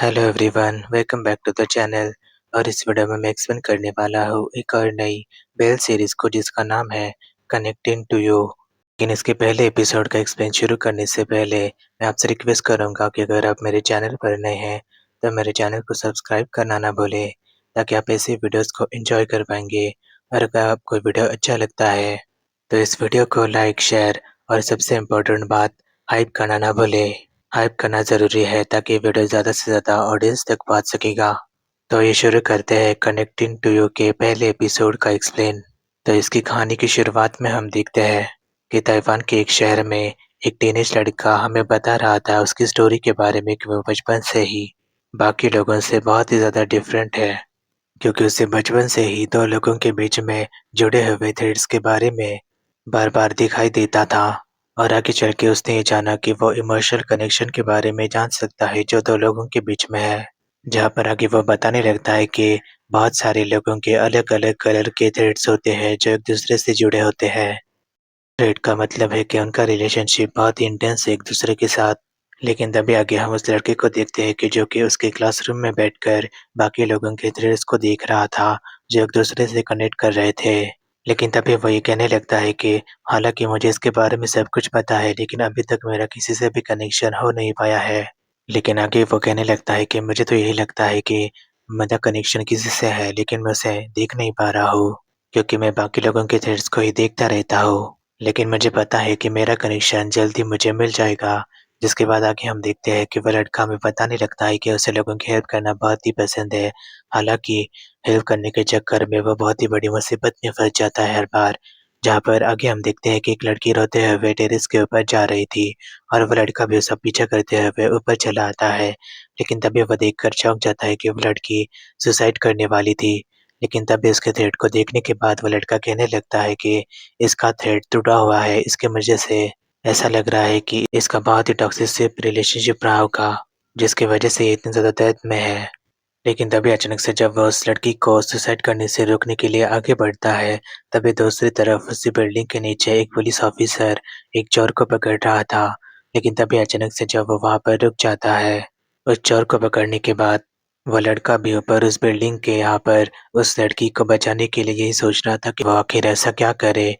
Hello everyone, welcome back to the channel. और इस video में मैं एक्सप्लेन करने वाला हूँ एक और नई बेल सीरीज को जिसका नाम है कनेक्टिंग टू यू। लेकिन इसके पहले एपिसोड का एक्सप्लेन शुरू करने से पहले मैं आपसे रिक्वेस्ट करूँगा कि अगर आप मेरे चैनल पर नए हैं तो मेरे चैनल को सब्सक्राइब करना ना भूलें, ताकि आप ऐसे वीडियोज़ को एंजॉय कर पाएंगे। और अगर आपको वीडियो अच्छा लगता है तो इस वीडियो को लाइक, शेयर और सबसे इम्पोर्टेंट बात, हाइप करना ना भूलें। हाइप करना ज़रूरी है ताकि वीडियो ज़्यादा से ज़्यादा ऑडियंस तक पहुंच सकेगा। तो ये शुरू करते हैं कनेक्टिंग टू यू के पहले एपिसोड का एक्सप्लेन। तो इसकी कहानी की शुरुआत में हम देखते हैं कि ताइवान के एक शहर में एक टीनेज लड़का हमें बता रहा था उसकी स्टोरी के बारे में कि वो बचपन से ही बाकी लोगों से बहुत ही ज़्यादा डिफरेंट है, क्योंकि उसे बचपन से ही दो लोगों के बीच में जुड़े हुए थ्रेड्स के बारे में बार बार दिखाई देता था। और आगे चल के उसने ये जाना कि वो इमोशनल कनेक्शन के बारे में जान सकता है जो दो लोगों के बीच में है, जहाँ पर आगे वो बताने लगता है कि बहुत सारे लोगों के अलग अलग कलर के थ्रेड्स होते हैं जो एक दूसरे से जुड़े होते हैं। थ्रेड का मतलब है कि उनका रिलेशनशिप बहुत ही इंटेंस है एक दूसरे के साथ। लेकिन तभी आगे हम उस लड़के को देखते हैं कि जो कि उसके क्लासरूम में बैठकर बाकी लोगों के थ्रेड्स को देख रहा था जो एक दूसरे से कनेक्ट कर रहे थे। लेकिन तभी वो ये कहने लगता है कि हालांकि मुझे इसके बारे में सब कुछ पता है, लेकिन अभी तक मेरा किसी से भी कनेक्शन हो नहीं पाया है। लेकिन आगे वो कहने लगता है कि मुझे तो यही लगता है कि मेरा कनेक्शन किसी से है, लेकिन मैं उसे देख नहीं पा रहा हूँ, क्योंकि मैं बाकी लोगों के थ्रेड्स को ही देखता रहता हूँ। लेकिन मुझे पता है कि मेरा कनेक्शन जल्दी मुझे मिल जाएगा। जिसके बाद आगे हम देखते हैं कि वो लड़का हमें बताने लगता है कि उसे लोगों की हेल्प करना बहुत ही पसंद है। हालाँकि हेल्प करने के चक्कर में वो बहुत ही बड़ी मुसीबत में फँस जाता है हर बार। जहाँ पर आगे हम देखते हैं कि एक लड़की रोते हुए टेरेस के ऊपर जा रही थी और वो लड़का भी उसका पीछा करते हुए ऊपर चला आता है। लेकिन तभी वो देखकर चौंक जाता है कि वो लड़की सुसाइड करने वाली थी। लेकिन तभी उसके थ्रेड को देखने के बाद वो लड़का कहने लगता है कि इसका थ्रेड टूटा हुआ है, इसकी वजह से ऐसा लग रहा है कि इसका बहुत ही टॉक्सिक रिलेशनशिप रहा होगा, जिसकी वजह से ये इतनी ज़्यादा दर्द में है। लेकिन तभी अचानक से जब वह उस लड़की को सुसाइड करने से रोकने के लिए आगे बढ़ता है, तभी दूसरी तरफ उसी बिल्डिंग के नीचे एक पुलिस ऑफिसर एक चोर को पकड़ रहा था। लेकिन तभी अचानक से जब वो वहाँ पर रुक जाता है, उस चोर को पकड़ने के बाद वो लड़का भी ऊपर उस बिल्डिंग के यहाँ पर उस लड़की को बचाने के लिए यही सोच रहा था कि वो आखिर ऐसा क्या करे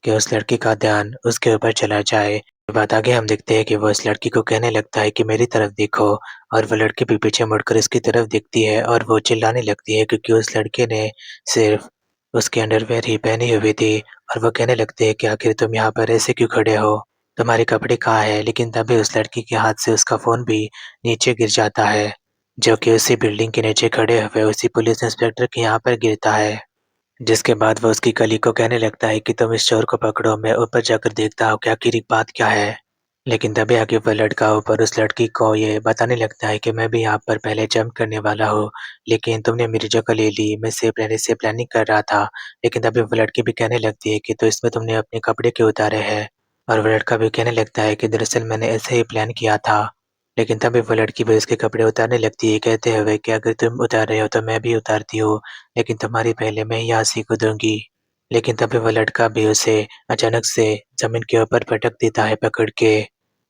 कि उस लड़की का ध्यान उसके ऊपर चला जाए। ये बात आगे हम देखते हैं कि वो उस लड़की को कहने लगता है कि मेरी तरफ देखो, और वो लड़की भी पीछे मुड़कर इसकी तरफ देखती है और वो चिल्लाने लगती है, क्योंकि उस लड़के ने सिर्फ उसके अंडरवियर ही पहनी हुई थी। और वो कहने लगते हैं कि आखिर तुम यहाँ पर ऐसे क्यों खड़े हो, तुम्हारे कपड़े कहाँ है। लेकिन तभी उस लड़की के हाथ से उसका फ़ोन भी नीचे गिर जाता है, जो कि उसी बिल्डिंग के नीचे खड़े हुए उसी पुलिस इंस्पेक्टर के यहाँ पर गिरता है। जिसके बाद वो उसकी कलीग को कहने लगता है कि तुम इस चोर को पकड़ो, मैं ऊपर जाकर देखता हूँ कि आखिर ये बात क्या है। लेकिन तभी आगे वो लड़का ऊपर उस लड़की को ये बताने लगता है कि मैं भी यहाँ पर पहले जंप करने वाला हूँ, लेकिन तुमने मेरी जगह ले ली, मैं सेफ रहने से प्लानिंग कर रहा था। लेकिन तभी वो लड़की भी कहने लगती है कि तो इसमें तुमने अपने कपड़े क्यों उतारे हैं। और वो लड़का भी कहने लगता है कि दरअसल मैंने ऐसे ही प्लान किया था। लेकिन तभी वो लड़की भी उसके कपड़े उतारने लगती है, कहते हुए कि अगर तुम उतार रहे हो तो मैं भी उतारती हूँ, लेकिन तुम्हारी पहले मैं यहाँ से कूदूँगी। लेकिन तभी वो लड़का भी उसे अचानक से ज़मीन के ऊपर पटक देता है पकड़ के।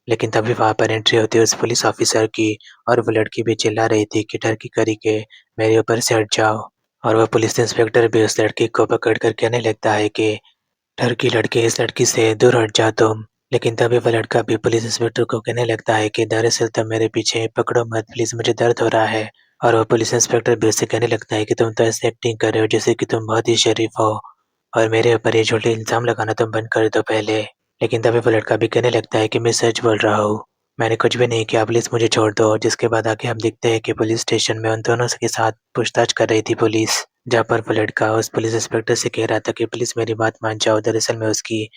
लेकिन तभी वहाँ पर एंट्री होती है उस पुलिस ऑफिसर की, और वो लड़की भी चिल्ला रही थी कि डर की करी के मेरे ऊपर से हट जाओ। और वो पुलिस इंस्पेक्टर भी उस लड़की को पकड़ कर कहने लगता है कि डर की लड़के, इस लड़की से दूर हट जाओ तुम। लेकिन तभी वो लड़का भी पुलिस इंस्पेक्टर को कहने लगता है कि दरअसल तुम मेरे पीछे पकड़ो मत प्लीज़, मुझे दर्द हो रहा है। और वो पुलिस इंस्पेक्टर भी उससे कहने लगता है कि तुम तो ऐसे एक्टिंग कर रहे हो जैसे कि तुम बहुत ही शरीफ हो, और मेरे ऊपर ये झूठे इल्ज़ाम लगाना तुम बंद कर दो पहले। लेकिन तभी वो लड़का भी कहने लगता है कि मैं सच बोल रहा हूँ, मैंने कुछ भी नहीं किया, प्लीज़ मुझे छोड़ दो। जिसके बाद आगे हम देखते हैं कि पुलिस स्टेशन में उन दोनों के साथ पूछताछ कर रही थी पुलिस, जहाँ पर वो लड़का उस पुलिस इंस्पेक्टर से कह रहा था कि प्लीज़ मेरी बात मान जाओ, दरअसल मैं उसकी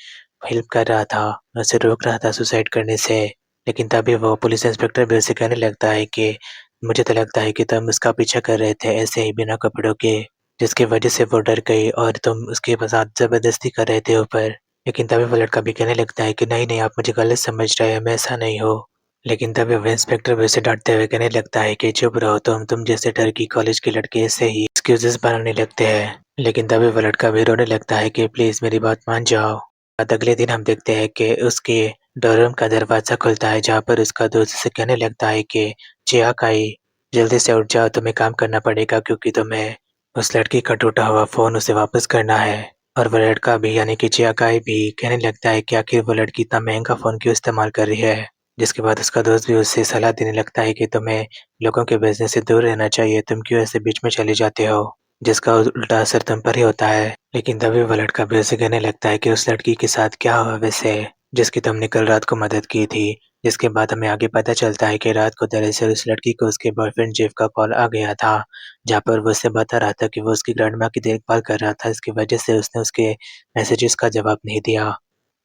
हेल्प कर रहा था, मैं उसे रोक रहा था सुसाइड करने से। लेकिन तभी वो पुलिस इंस्पेक्टर भी उसे कहने लगता है कि मुझे तो लगता है कि तुम उसका पीछा कर रहे थे ऐसे ही बिना कपड़ों के, जिसकी वजह से वो डर गई और तुम उसके साथ ज़बरदस्ती कर रहे थे ऊपर। लेकिन तभी वो लड़का भी कहने लगता है कि नहीं, नहीं, आप मुझे गलत समझ रहे हैं, मैं ऐसा नहीं हूँ। लेकिन तभी वो इंस्पेक्टर भी उसे डाँटते हुए कहने लगता है कि चुप रहो तुम जैसे ठरकी कॉलेज के लड़के ऐसे ही एक्सक्यूज़ेज़ बनाने लगते हैं। लेकिन तभी वो लड़का भी रोने लगता है कि प्लीज़ मेरी बात मान जाओ। बाद अगले दिन हम देखते हैं कि उसके डोररूम का दरवाज़ा खुलता है, जहाँ पर उसका दोस्त उसे कहने लगता है कि चिया काई, जल्दी से उठ जाओ, तुम्हें काम करना पड़ेगा क्योंकि तुम्हें उस लड़की का टूटा हुआ फ़ोन उसे वापस करना है। और वो लड़का भी यानी कि चियाकाई भी कहने लगता है कि आखिर वो लड़की इतना महँगा फ़ोन क्यों इस्तेमाल कर रही है। जिसके बाद उसका दोस्त भी उसे सलाह देने लगता है कि तुम्हें लोगों के बिज़नेस से दूर रहना चाहिए, तुम क्यों ऐसे बीच में चले जाते हो? जिसका उल्टा असर तुम पर ही होता है। लेकिन तभी वो लड़का भी उसे कहने लगता है कि उस लड़की के साथ क्या हुआ वैसे, जिसकी तुमने कल रात को मदद की थी। जिसके बाद हमें आगे पता चलता है कि रात को दरअसल उस लड़की को उसके बॉयफ्रेंड जेफ का कॉल आ गया था, जहाँ पर वो उसे बता रहा था कि वो उसकी ग्रैंडमा की देखभाल कर रहा था, इसकी वजह से उसने उसके मैसेजेस का जवाब नहीं दिया।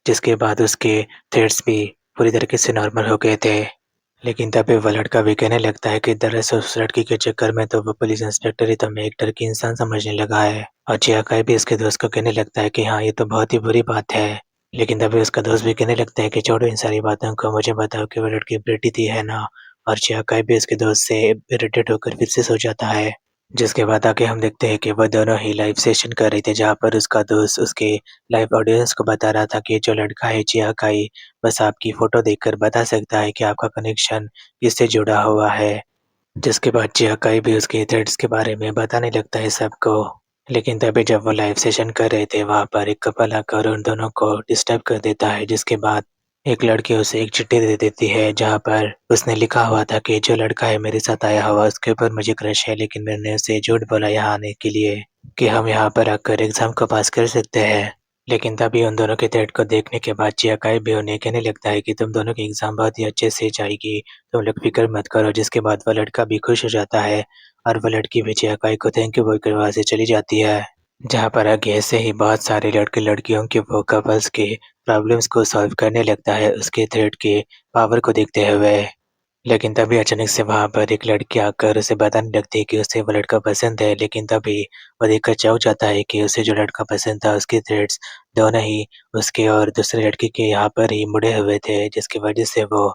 जिसके बाद उसके थ्रेड्स भी पूरी तरीके से नॉर्मल हो गए थे। लेकिन तभी वो लड़का भी कहने लगता है कि दरअसल उस लड़की के चक्कर में तो वो पुलिस इंस्पेक्टर ही तुम्हें एक डर की इंसान समझने लगा है। और चियाकाई भी उसके दोस्त को कहने लगता है कि हाँ, ये तो बहुत ही बुरी बात है। लेकिन तभी उसका दोस्त भी कहने लगता है कि छोड़ो इन सारी बातों को, मुझे बताओ कि वो लड़की प्रीति थी, है ना? और चियाकाई भी उसके दोस्त से इरिटेट होकर फिर से सो जाता है। जिसके बाद आगे हम देखते हैं कि वो दोनों ही लाइव सेशन कर रहे थे, जहाँ पर उसका दोस्त उसके लाइव ऑडियंस को बता रहा था कि जो लड़का है चियाकाई, बस आपकी फ़ोटो देखकर बता सकता है कि आपका कनेक्शन किससे जुड़ा हुआ है। जिसके बाद चियाकाई भी उसके थ्रेड्स के बारे में बताने लगता है सबको। लेकिन तभी जब वो लाइव सेशन कर रहे थे, वहाँ पर एक कपल आकर उन दोनों को डिस्टर्ब कर देता है। जिसके बाद एक लड़की उसे एक चिट्ठी दे देती है, जहाँ पर उसने लिखा हुआ था कि जो लड़का है मेरे साथ आया हुआ उसके ऊपर मुझे क्रश है, लेकिन मैंने उसे झूठ बोला यहाँ आने के लिए कि हम यहाँ पर आकर एग्ज़ाम को पास कर सकते हैं। लेकिन तभी उन दोनों के थ्रेड को देखने के बाद चियाकाई भी उन्हें कहने लगता है कि तुम दोनों की एग्ज़ाम बहुत ही अच्छे से जाएगी, तुम लोग फ़िक्र मत करो। जिसके बाद वो लड़का भी खुश हो जाता है और वो लड़की भी चियाकाई को थैंक यू बोलकर वहाँ से चली जाती है। जहाँ पर आगे ऐसे ही बहुत सारे लड़के-लड़कियों के वो कपल्स के प्रॉब्लम्स को सॉल्व करने लगता है उसके थ्रेड के पावर को देखते हुए। लेकिन तभी अचानक से वहाँ पर एक लड़की आकर उसे बताने लगती है कि उसे वो लड़का पसंद है। लेकिन तभी वो देखकर चौंक जाता है कि उसे जो लड़का पसंद था उसके थ्रेड्स दोनों ही उसके और दूसरे लड़के के यहाँ पर ही मुड़े हुए थे, जिसकी वजह से वो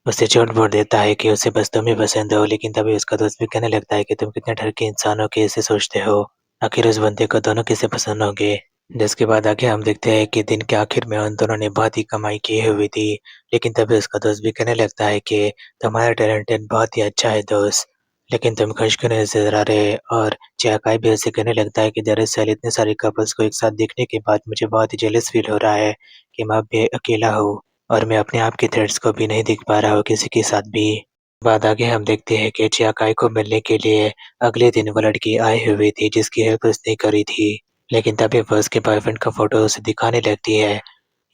उसे झूठ बोल देता है कि उसे बस तुम ही पसंद हो। लेकिन तभी उसका दोस्त भी कहने लगता है कि तुम कितने डर के इंसान हो कि ऐसे सोचते हो, आखिर उस बंदे को दोनों कैसे पसंद होंगे। जिसके बाद आगे हम देखते हैं कि दिन के आखिर में उन दोनों ने बहुत ही कमाई की हुई थी। लेकिन तभी उसका दोस्त भी कहने लगता है कि तुम्हारा टैलेंटेड बहुत ही अच्छा है दोस्त, लेकिन तुम खुश क्यों नहीं नज़र आ रहे? और चियाकाई भी उसे कहने लगता है कि दरअसल इतने सारे कपल्स को एक साथ देखने के बाद मुझे बहुत ही जेलस फील हो रहा है कि मैं अब भी अकेला हूँ और मैं अपने आप के थ्रेड्स को भी नहीं देख पा रहा हूँ किसी के साथ भी। बाद आगे हम देखते हैं कि चियाकाई को मिलने के लिए अगले दिन वो लड़की आई हुई थी जिसकी हेल्प उसने करी थी। लेकिन तभी वो उसके बॉयफ्रेंड का फ़ोटो उसे दिखाने लगती है,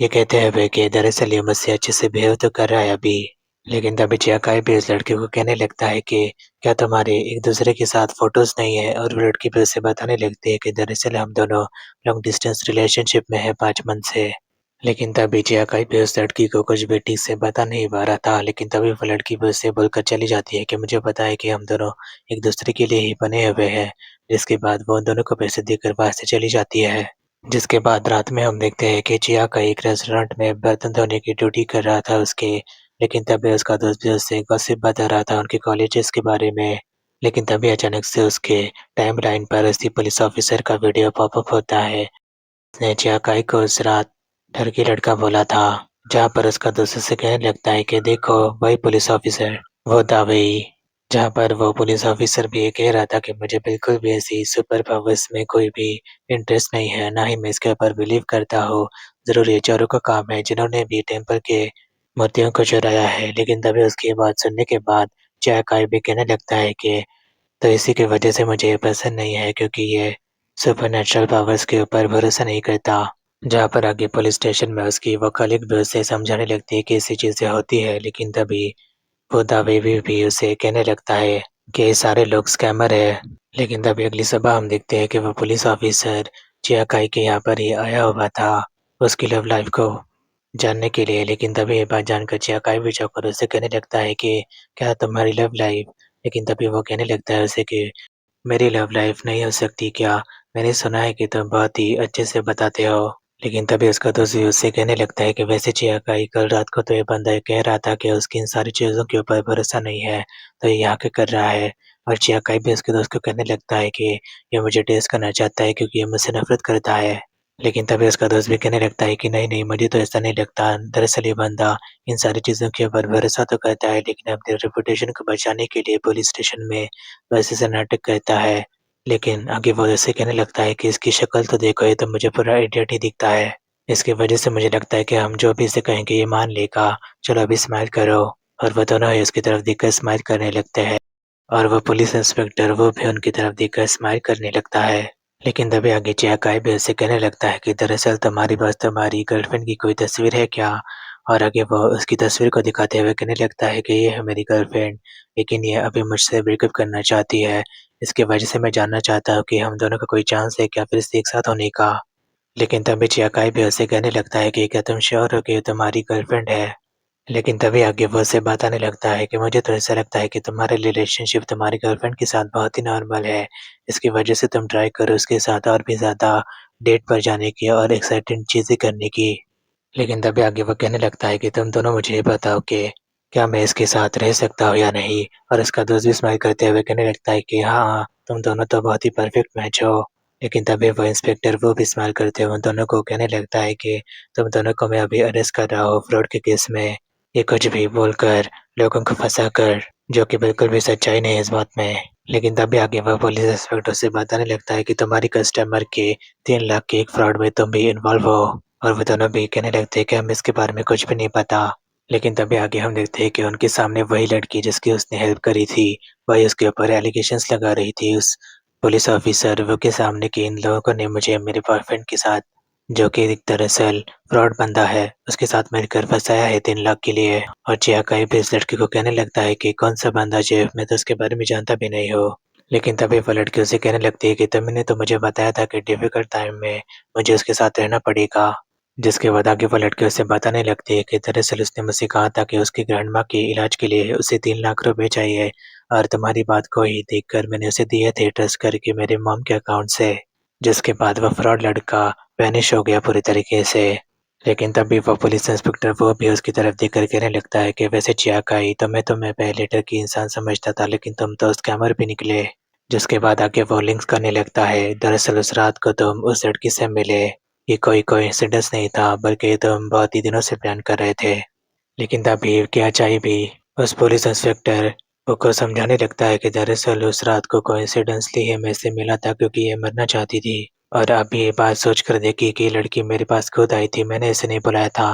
ये कहते हुए कि दरअसल ये मुझसे अच्छे से बिहेव तो कर रहा है अभी। लेकिन तभी चियाकाई भी उस लड़के को कहने लगता है कि क्या तुम्हारे एक दूसरे के साथ फ़ोटोज़ नहीं है? और वो लड़की भी उसे बताने लगती है कि दरअसल हम दोनों लॉन्ग डिस्टेंस रिलेशनशिप में हैं 5 मंथ से। लेकिन तभी चियाकाई भी उस लड़की को कुछ भी ठीक से बता नहीं पा रहा था। लेकिन तभी वो लड़की भी उससे बोलकर चली जाती है कि मुझे पता है कि हम दोनों एक दूसरे के लिए ही बने हुए हैं। जिसके बाद वो उन दोनों को पैसे देकर वहाँ से चली जाती है। जिसके बाद रात में हम देखते हैं कि चियाकाई एक रेस्टोरेंट में बर्तन धोने की ड्यूटी कर रहा था उसके। लेकिन तभी उसका दोस्त भी उससे गॉसिप बता रहा था उनके कॉलेजेस के बारे में। लेकिन तभी अचानक से उसके टाइमलाइन पर उसी पुलिस ऑफिसर का वीडियो पॉपअप होता है। उसने चियाकाई को उस रात डर के लड़का बोला था, जहाँ पर उसका दोस्त उसे कहने लगता है कि देखो वही पुलिस ऑफिसर, वो था वही। जहाँ पर वो पुलिस ऑफिसर भी ये कह रहा था कि मुझे बिल्कुल भी ऐसी सुपर पावर्स में कोई भी इंटरेस्ट नहीं है, ना ही मैं इसके ऊपर बिलीव करता हूँ। ज़रूर ये चोरों का काम है जिन्होंने भी टेम्पल के मूर्तियों को चुराया है। लेकिन तभी उसकी बात सुनने के बाद चियाकाई भी कहने लगता है कि तो इसी की वजह से मुझे ये पसंद नहीं है क्योंकि ये सुपरनैचुरल पावर्स के ऊपर भरोसा नहीं करता। जहाँ पर आगे पुलिस स्टेशन में उसकी वो कलीग भी उसे समझाने लगती है कि ऐसी चीज़ें होती है। लेकिन तभी वो दावे भी उसे कहने लगता है कि ये सारे लोग स्कैमर है। लेकिन तभी अगली सुबह हम देखते हैं कि वो पुलिस ऑफिसर चियाकाई के यहाँ पर ही आया हुआ था उसकी लव लाइफ को जानने के लिए। लेकिन तभी ये बात जानकर चियाकाई भी चौंक कर उससे कहने लगता है कि क्या तुम्हारी लव लाइफ? लेकिन तभी वो कहने लगता है उसे कि मेरी लव लाइफ नहीं हो सकती क्या? मैंने सुना है कि तुम बहुत ही अच्छे से बताते हो। लेकिन तभी उसका दोस्त भी उससे कहने लगता है कि वैसे चियाकाई कल रात को तो ये बंदा ये कह रहा था कि उसकी इन सारी चीज़ों के ऊपर भरोसा नहीं है, तो ये यहाँ क्या कर रहा है? और चियाकाई भी उसके दोस्त को कहने लगता है कि ये मुझे टेस्ट करना चाहता है क्योंकि ये मुझसे नफ़रत करता है। लेकिन तभी उसका दोस्त भी कहने लगता है कि नहीं-नहीं मुझे तो ऐसा नहीं लगता। दरअसल ये बंदा इन सारी चीज़ों के ऊपर भरोसा तो करता है लेकिन अपने रेपुटेशन को बचाने के लिए पुलिस स्टेशन में वैसे-ऐसे नाटक करता है। लेकिन आगे वो ऐसे कहने लगता है कि इसकी शक्ल तो देखो, ये तो मुझे पूरा इडियट ही दिखता है। इसकी वजह से मुझे लगता है कि हम जो भी इसे कहेंगे ये मान लेगा। चलो अभी स्माइल करो। और वो दोनों ही उसकी तरफ देखकर स्माइल करने लगते हैं। और वो पुलिस इंस्पेक्टर वो भी उनकी तरफ देखकर स्माइल करने लगता है। लेकिन तभी आगे चियाकाई भी उससे कहने लगता है कि दरअसल तुम्हारी पास तुम्हारी गर्लफ्रेंड की कोई तस्वीर है क्या? और आगे वो उसकी तस्वीर को दिखाते हुए कहने लगता है कि ये है मेरी गर्लफ्रेंड, लेकिन ये अभी मुझसे ब्रेकअप करना चाहती है। इसकी वजह से मैं जानना चाहता हूँ कि हम दोनों का कोई चांस है क्या फिर से एक साथ होने का? लेकिन तभी चियाकाई भी उससे कहने लगता है कि क्या तुम श्योर हो कि ये तुम्हारी गर्लफ्रेंड है? लेकिन तभी आगे वो उससे बताने लगता है कि मुझे तो ऐसा लगता है कि तुम्हारा रिलेशनशिप तुम्हारी गर्लफ्रेंड के साथ बहुत ही नॉर्मल है। इसकी वजह से तुम ट्राई करो उसके साथ और भी ज़्यादा डेट पर जाने की और एक्साइटिंग चीज़ें करने की। लेकिन तभी आगे वो कहने लगता है कि तुम दोनों मुझे ये बताओ कि क्या मैं इसके साथ रह सकता हूँ या नहीं? और उसका दोस्त भी स्माइल करते हुए कहने लगता है कि हाँ, हाँ, तुम दोनों तो बहुत ही परफेक्ट मैच हो। लेकिन तभी वो इंस्पेक्टर वो भी स्माइल करते हुए उन दोनों को कहने लगता है कि तुम दोनों को मैं अभी अरेस्ट कर रहा हूँ फ्रॉड के केस में। ये कुछ भी बोलकर, लोगों को फँसाकर, जो कि बिल्कुल भी सच्चाई नहीं है इस बात में। लेकिन तभी आगे वो पुलिस इंस्पेक्टर से बताने लगता है कि तुम्हारी कस्टमर के 3 लाख के एक फ्रॉड में तुम भी इन्वॉल्व हो। और वो दोनों भी कहने लगते हैं कि हमें इसके बारे में कुछ भी नहीं पता। लेकिन तभी आगे हम देखते हैं कि उनके सामने वही लड़की जिसकी उसने हेल्प करी थी, वही उसके ऊपर एलिगेशंस लगा रही थी उस पुलिस ऑफिसर वो के सामने कि इन लोगों ने मुझे मेरे बॉयफ्रेंड के साथ, जो कि एक दरअसल फ्रॉड बंदा है, उसके साथ मिलकर फँसाया है 3 लाख के लिए। और चियाकाई भी इस लड़की को कहने लगता है कि कौन-सा बंदा जेफ, मैं तो उसके बारे में जानता भी नहीं हूँ। लेकिन तभी वो लड़की उसे कहने लगती है कि तुमने तो मुझे बताया था कि डिफ़िकल्ट टाइम में मुझे उसके साथ रहना पड़ेगा। जिसके बाद आगे वो लड़की उसे बताने लगती है कि दरअसल उसने मुझसे कहा था कि उसकी ग्रैंडमा के इलाज के लिए उसे 3 लाख रुपए चाहिए और तुम्हारी बात को ही देखकर मैंने उसे दिए थे ट्रस्ट करके मेरे मॉम के अकाउंट से। जिसके बाद वो फ्रॉड लड़का वैनिश हो गया पूरी तरीके से। लेकिन तभी वो पुलिस इंस्पेक्टर वो भी उसकी तरफ देखकर कहने लगता है कि वैसे चियाकाई तुम्हें पहले ठगी इंसान समझता था लेकिन तुम तो स्कैमर भी निकले। जिसके बाद आगे वो लिंक्स करने लगता है, दरअसल उस रात को तुम उस लड़की से मिले। ये कोई कोइंसिडेंस नहीं था बल्कि तुम बहुत ही दिनों से प्लान कर रहे थे। लेकिन तभी क्या चाहिए भी उस पुलिस इंस्पेक्टर को समझाने लगता है कि दरअसल उस रात को कोइंसिडेंसली ही मैं इससे मिला था क्योंकि ये मरना चाहती थी। और अब ये बात सोचकर देखिए कि ये लड़की मेरे पास खुद आई थी, मैंने इसे नहीं बुलाया था।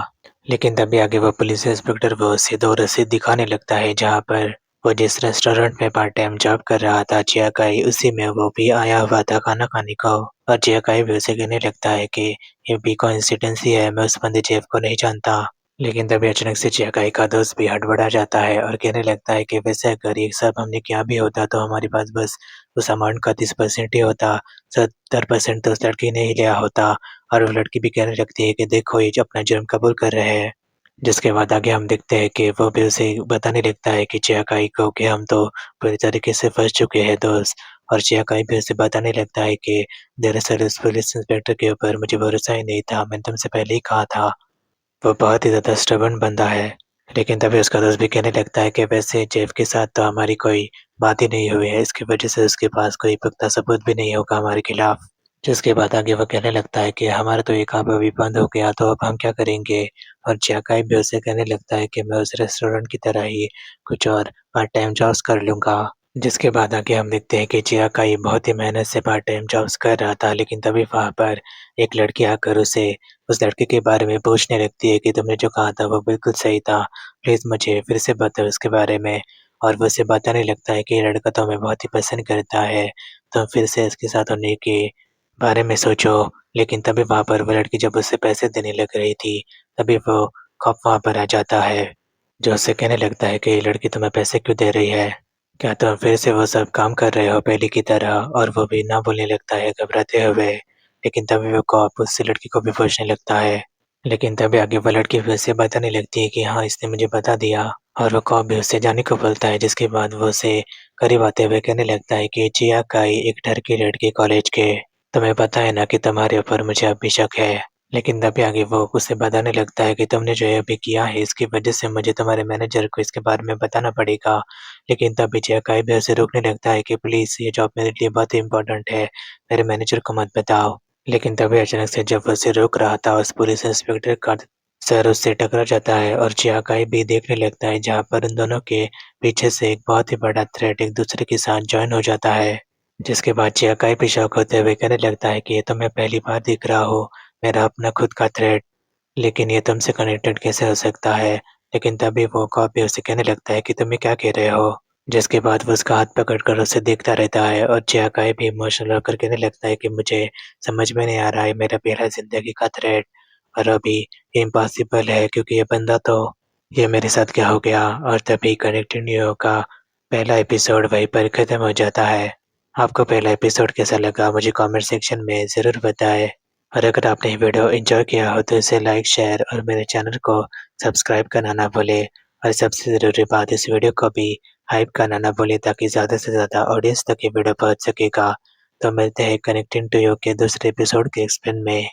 लेकिन तभी आगे वो पुलिस इंस्पेक्टर वो उसे 2 रसीद दिखाने लगता है जहाँ पर वो जिस रेस्टोरेंट में पार्ट टाइम जॉब कर रहा था चियाकाई, उसी में वो भी आया हुआ था खाना खाने को। और चियाकाई भी उसे कहने लगता है कि ये भी कोइंसिडेंस ही है, मैं उस बंदे जेफ को नहीं जानता। लेकिन तभी अचानक से चियाकाई का दोस्त भी हड़बड़ा जाता है और कहने लगता है कि वैसे अगर ये सब हमने किया भी होता तो हमारे पास बस उस अमाउंट का 30% ही होता, 70% तो उस लड़की ने ही लिया होता। और वो लड़की भी कहने लगती है कि देखो ये जो अपना जुर्म कबूल कर रहे हैं। जिसके बाद आगे हम देखते हैं कि वो भी उसे बताने लगता है कि चियाकाई को कि हम तो पूरी तरीके से फँस चुके हैं दोस्त। और चियाकाई भी उसे बताने लगता है कि दरअसल उस पुलिस इंस्पेक्टर के ऊपर मुझे भरोसा ही नहीं था, मैंने तुमसे पहले ही कहा था। वो बहुत ही ज़्यादा स्टबर्न बंदा है। लेकिन तभी उसका दोस्त भी कहने लगता है कि वैसे जेफ के साथ तो हमारी कोई बात ही नहीं हुई है, इसकी वजह से उसके पास कोई पुख्ता सबूत भी नहीं होगा हमारे खिलाफ। जिसके बाद आगे वो कहने लगता है कि हमारा तो ये काम अभी बंद हो गया तो अब हम क्या करेंगे? और चियाकाई भी उसे कहने लगता है कि मैं उस रेस्टोरेंट की तरह ही कुछ और पार्ट टाइम जॉब्स कर लूँगा। जिसके बाद आगे हम देखते हैं कि चियाकाई बहुत ही मेहनत से पार्ट टाइम जॉब्स कर रहा था लेकिन तभी वहाँ पर एक लड़की आकर उसे उस लड़के के बारे में पूछने लगती है कि तुमने जो कहा था वो बिल्कुल सही था। प्लीज़ मुझे फिर से बताओ उसके बारे में। और वो उसे बताने लगता है कि ये लड़का तो हमें बहुत ही पसंद करता है। तुम फिर से इसके साथ होने के बारे में सोचो। लेकिन तभी वहाँ पर वो लड़की जब उसे पैसे देने लग रही थी, तभी वो कॉप वहाँ पर आ जाता है, जो उससे कहने लगता है कि ये लड़की तुम्हें पैसे क्यों दे रही है? क्या तुम फिर से वो सब काम कर रहे हो पहले की तरह? और वो भी ना बोलने लगता है घबराते हुए। लेकिन तभी वो कॉप उस लड़की को भी पूछने लगता है। लेकिन तभी आगे वो लड़की फिर से बताने लगती है कि हाँ, इसने मुझे बता दिया। और वो कॉप भी उससे जाने को बोलता है जिसके बाद वो उसे करीब आते हुए कहने लगता है कि चियाकाई एक टर्की लड़की कॉलेज के, तुम्हें पता है ना कि तुम्हारे ऊपर मुझे अब भी शक है। लेकिन तभी आगे वो उसे बताने लगता है कि तुमने जो ये अभी किया है इसकी वजह से मुझे तुम्हारे मैनेजर को इसके बारे में बताना पड़ेगा। लेकिन तभी चियाकाई भी उसे रोकने लगता है कि प्लीज़ ये जॉब मेरे लिए बहुत ही इम्पोर्टेंट है, मेरे मैनेजर को मत बताओ। लेकिन तभी अचानक से जब वो उसे रोक रहा था, उस पुलिस इंस्पेक्टर का सर उससे टकरा जाता है और चियाकाई भी देखने लगता है, जहाँ पर उन दोनों के पीछे से एक बहुत ही बड़ा थ्रेट एक दूसरे के साथ जॉइन हो जाता है। जिसके बाद चियाकाई भी शॉक होते हुए कहने लगता है कि ये तो मैं पहली बार देख रहा हूँ, मेरा अपना खुद का थ्रेट, लेकिन ये तुमसे कनेक्टेड कैसे हो सकता है? लेकिन तभी वो कॉप भी उसे कहने लगता है कि तुम ये क्या कह रहे हो? जिसके बाद वो उसका हाथ पकड़कर उसे देखता रहता है और चियाकाई भी इमोशनल होकर कहने लगता है कि मुझे समझ में नहीं आ रहा है, मेरा पहला ज़िंदगी का थ्रेट और अभी इम्पॉसिबल है, क्योंकि ये बंदा तो ये मेरे साथ क्या हो गया? और तभी कनेक्टेड न्यू का पहला एपिसोड वहीं पर खत्म हो जाता है। आपको पहला एपिसोड कैसा लगा मुझे कमेंट सेक्शन में ज़रूर बताएँ। और अगर आपने ये वीडियो एंजॉय किया हो तो इसे लाइक, शेयर और मेरे चैनल को सब्सक्राइब करना ना भूलें। और सबसे ज़रूरी बात, इस वीडियो को भी हाइप करना ना भूलें ताकि ज़्यादा से ज़्यादा ऑडियंस तक ये वीडियो पहुँच सकेगा। तो मिलते हैं कनेक्टिंग टू यू के दूसरे एपिसोड के एक्सप्लेन में।